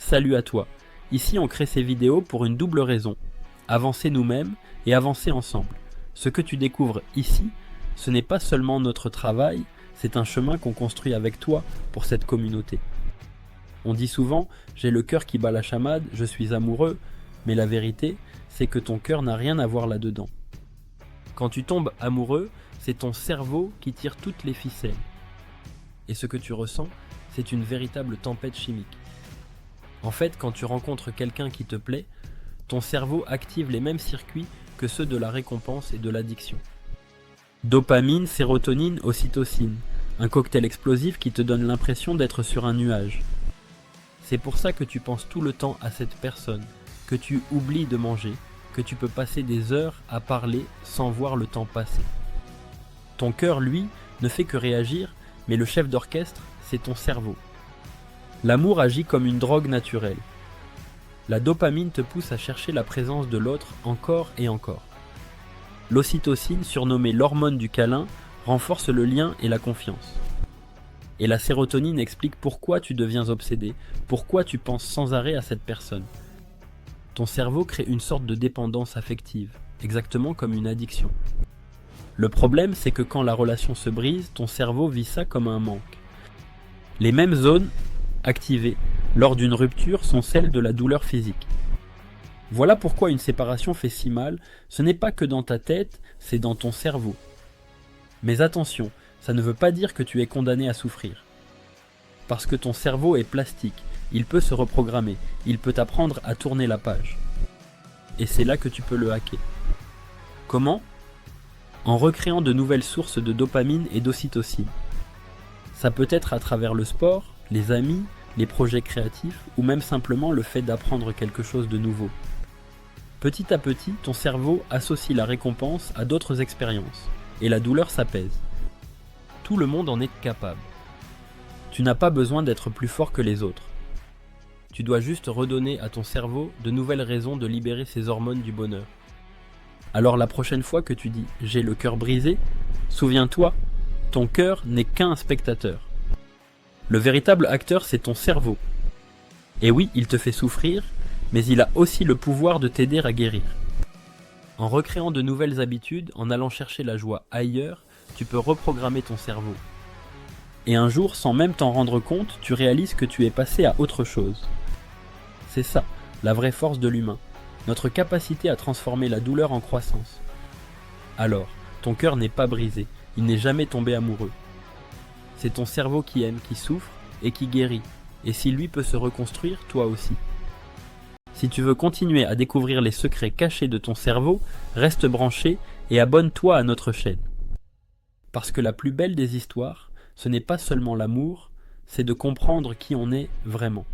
Salut à toi. Ici on crée ces vidéos pour une double raison. Avancer nous-mêmes et avancer ensemble. Ce que tu découvres ici, ce n'est pas seulement notre travail, c'est un chemin qu'on construit avec toi pour cette communauté. On dit souvent « j'ai le cœur qui bat la chamade, je suis amoureux », mais la vérité, c'est que ton cœur n'a rien à voir là-dedans. Quand tu tombes amoureux, c'est ton cerveau qui tire toutes les ficelles. Et ce que tu ressens, c'est une véritable tempête chimique. En fait, quand tu rencontres quelqu'un qui te plaît, ton cerveau active les mêmes circuits que ceux de la récompense et de l'addiction. Dopamine, sérotonine, ocytocine, un cocktail explosif qui te donne l'impression d'être sur un nuage. C'est pour ça que tu penses tout le temps à cette personne, que tu oublies de manger, que tu peux passer des heures à parler sans voir le temps passer. Ton cœur, lui, ne fait que réagir, mais le chef d'orchestre, c'est ton cerveau. L'amour agit comme une drogue naturelle. La dopamine te pousse à chercher la présence de l'autre encore et encore. L'ocytocine, surnommée l'hormone du câlin, renforce le lien et la confiance. Et la sérotonine explique pourquoi tu deviens obsédé, pourquoi tu penses sans arrêt à cette personne. Ton cerveau crée une sorte de dépendance affective, exactement comme une addiction. Le problème, c'est que quand la relation se brise, ton cerveau vit ça comme un manque. Les mêmes zones activées lors d'une rupture sont celles de la douleur physique. Voilà pourquoi une séparation fait si mal, ce n'est pas que dans ta tête, c'est dans ton cerveau. Mais attention, ça ne veut pas dire que tu es condamné à souffrir. Parce que ton cerveau est plastique, il peut se reprogrammer, il peut apprendre à tourner la page. Et c'est là que tu peux le hacker. Comment ? En recréant de nouvelles sources de dopamine et d'ocytocine. Ça peut être à travers le sport, les amis, les projets créatifs ou même simplement le fait d'apprendre quelque chose de nouveau. Petit à petit, ton cerveau associe la récompense à d'autres expériences et la douleur s'apaise. Tout le monde en est capable. Tu n'as pas besoin d'être plus fort que les autres. Tu dois juste redonner à ton cerveau de nouvelles raisons de libérer ses hormones du bonheur. Alors la prochaine fois que tu dis « j'ai le cœur brisé », souviens-toi, ton cœur n'est qu'un spectateur. Le véritable acteur, c'est ton cerveau. Et oui, il te fait souffrir, mais il a aussi le pouvoir de t'aider à guérir. En recréant de nouvelles habitudes, en allant chercher la joie ailleurs, tu peux reprogrammer ton cerveau. Et un jour, sans même t'en rendre compte, tu réalises que tu es passé à autre chose. C'est ça, la vraie force de l'humain, notre capacité à transformer la douleur en croissance. Alors, ton cœur n'est pas brisé, il n'est jamais tombé amoureux. C'est ton cerveau qui aime, qui souffre et qui guérit. Et si lui peut se reconstruire, toi aussi. Si tu veux continuer à découvrir les secrets cachés de ton cerveau, reste branché et abonne-toi à notre chaîne. Parce que la plus belle des histoires, ce n'est pas seulement l'amour, c'est de comprendre qui on est vraiment.